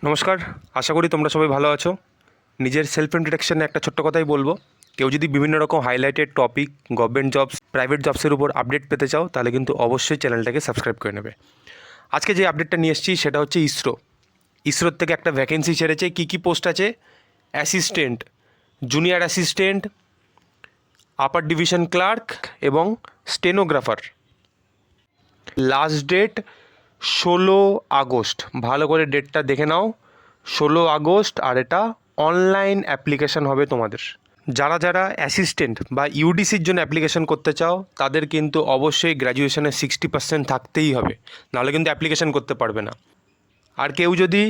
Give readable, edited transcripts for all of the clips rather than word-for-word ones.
নমস্কার, আশা করি তোমরা সবাই ভালো আছো। নিজের সেলফ ইন্ট্রোডাকশানে একটা ছোট্ট কথাই বলবো, কেউ যদি বিভিন্ন রকম highlighted topic, government jobs, private জবসের উপর আপডেট পেতে চাও তাহলে কিন্তু অবশ্যই চ্যানেলটাকে সাবস্ক্রাইব করে নেবে। আজকে যে আপডেটটা নিয়ে এসেছি সেটা হচ্ছে ইসরোর থেকে একটা ভ্যাকেন্সি ছেড়েছে। কী পোস্ট আছে? Assistant, junior assistant, upper division clerk এবং স্টেনোগ্রাফার। Last date 16 August. ভালো করে ডেটটা দেখে নাও, 16 আগস্ট। আর এটা অনলাইন অ্যাপ্লিকেশান হবে তোমাদের। যারা যারা অ্যাসিস্ট্যান্ট বা ইউডিসির জন্য অ্যাপ্লিকেশান করতে চাও তাদের কিন্তু অবশ্যই গ্র্যাজুয়েশনে 60% থাকতেই হবে, নাহলে কিন্তু অ্যাপ্লিকেশান করতে পারবে না। আর কেউ যদি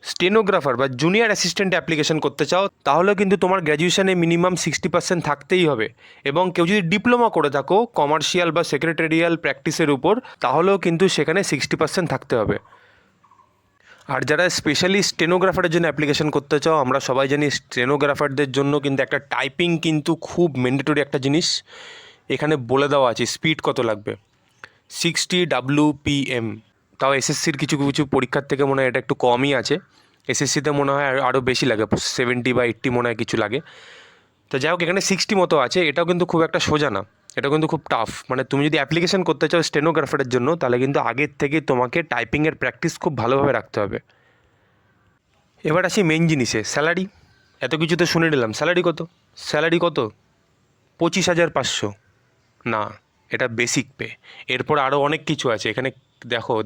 স্টেনোগ্রাফার বা জুনিয়র অ্যাসিস্ট্যান্ট অ্যাপ্লিকেশন করতে চাও তাহলেও কিন্তু তোমার গ্র্যাজুয়েশনে মিনিমাম 60% থাকতেই হবে। এবং কেউ যদি ডিপ্লোমা করে থাকো কমার্শিয়াল বা সেক্রেটারিয়াল প্র্যাকটিসের উপর, তাহলেও কিন্তু সেখানে 60% থাকতে হবে। আর যারা স্পেশালি স্টেনোগ্রাফারের জন্য অ্যাপ্লিকেশন করতে চাও, আমরা সবাই জানি স্টেনোগ্রাফারদের জন্য কিন্তু একটা টাইপিং কিন্তু খুব ম্যান্ডেটরি একটা জিনিস। এখানে বলে দেওয়া আছে স্পিড কত লাগবে, 60 WPM। তাও এসএসসির কিছু কিছু পরীক্ষার থেকে মনে হয় এটা একটু কমই আছে। এসএসসিতে মনে হয় আরও বেশি লাগে, 70 বা 80 মনে হয় কিছু লাগে। তো যাই হোক, এখানে 60 মতো আছে। এটাও কিন্তু খুব একটা সোজা না, এটা কিন্তু খুব টাফ। মানে তুমি যদি অ্যাপ্লিকেশন করতে চাও স্টেনোগ্রাফারের জন্য তাহলে কিন্তু আগের থেকে তোমাকে টাইপিংয়ের প্র্যাকটিস খুব ভালোভাবে রাখতে হবে। এবার আসি মেন জিনিসে, স্যালারি। এত কিছু তো শুনে নিলাম, স্যালারি কত? স্যালারি কত? 25,500। না, এটা বেসিক পে। এরপর আরও অনেক কিছু আছে এখানে।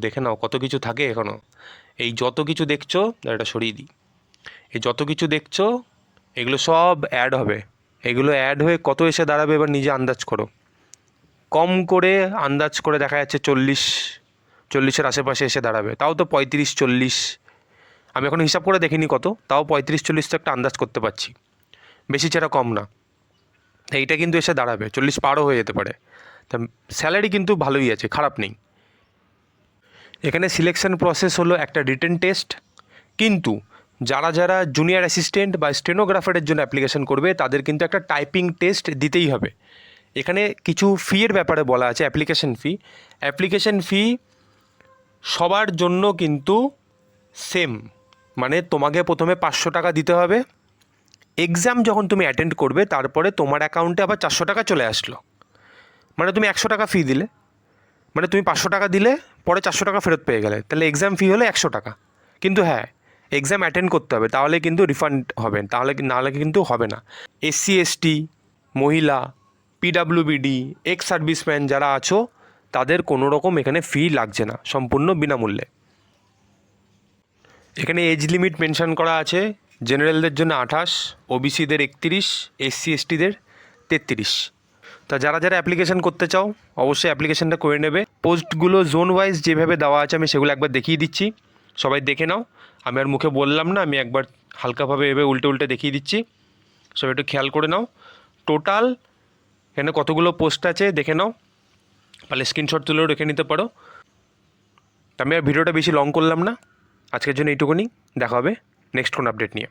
দেখে নাও কত কিছু থাকে এখনও। এই যত কিছু দেখছো, এটা সরিয়ে দিই, এই যত কিছু দেখছো এগুলো সব অ্যাড হবে। এগুলো অ্যাড হয়ে কত এসে দাঁড়াবে এবার নিজে আন্দাজ করো। কম করে আন্দাজ করে দেখা যাচ্ছে 40-40-এর আশেপাশে এসে দাঁড়াবে, তাও তো 35-40। আমি এখন হিসাব করে দেখিনি কত, তাও 35-40 তো একটা আন্দাজ করতে পারছি, বেশি ছাড়া কম না। এইটা কিন্তু এসে দাঁড়াবে 40 পারও হয়ে যেতে পারে। তা স্যালারি কিন্তু ভালোই আছে, খারাপ নেই। এখানে সিলেকশন প্রসেস হলো একটা রিটেন টেস্ট, কিন্তু যারা যারা জুনিয়র অ্যাসিস্ট্যান্ট বা স্টেনোগ্রাফারের জন্য অ্যাপ্লিকেশন করবে তাদের কিন্তু একটা টাইপিং টেস্ট দিতেই হবে। এখানে কিছু ফিয়ের ব্যাপারে বলা আছে। অ্যাপ্লিকেশন ফি সবার জন্য কিন্তু সেম, মানে তোমাকে প্রথমে 500 টাকা দিতে হবে। এক্সাম যখন তুমি অ্যাটেন্ড করবে তারপরে তোমার অ্যাকাউন্টে আবার 400 টাকা চলে আসলো। মানে তুমি 100 টাকা ফি দিলে, মানে তুমি 500 টাকা দিলে, পরে 400 টাকা ফেরত পেয়ে গেলে, তাহলে এক্সাম ফি হলো 100 টাকা। কিন্তু হ্যাঁ, এক্সাম অ্যাটেন্ড করতে হবে, তাহলে কিন্তু রিফান্ড হবে, নাহলে কিন্তু হবে না। এসসি এসটি, মহিলা, পিডাব্লিউবিডি, এক্স সার্ভিসম্যান যারা আছো তাদের কোনো রকম এখানে ফি লাগছে না, সম্পূর্ণ বিনামূল্যে। এখানে এজ লিমিট মেনশন করা আছে। জেনারেলদের জন্য 28, ওবিসিদের 31, এসসি এসটিদের 33। তা যারা যারা অ্যাপ্লিকেশন করতে চাও অবশ্যই অ্যাপ্লিকেশনটা করে নেবে। পোস্টগুলো জোন ওয়াইজ যেভাবে দেওয়া আছে আমি সেগুলো একবার দেখিয়ে দিচ্ছি, সবাই দেখে নাও। আমি আর মুখে বললাম না, আমি একবার হালকাভাবে এভাবে উল্টে উল্টে দেখিয়ে দিচ্ছি, সবাই একটু খেয়াল করে নাও। টোটাল এখানে কতগুলো পোস্ট আছে দেখে নাও, তাহলে স্ক্রিনশট তুলেও রেখে নিতে পারো। আমি আর ভিডিওটা বেশি লং করলাম না, আজকের জন্য এইটুকুনি। দেখা হবে নেক্সট কোনো আপডেট নিয়ে।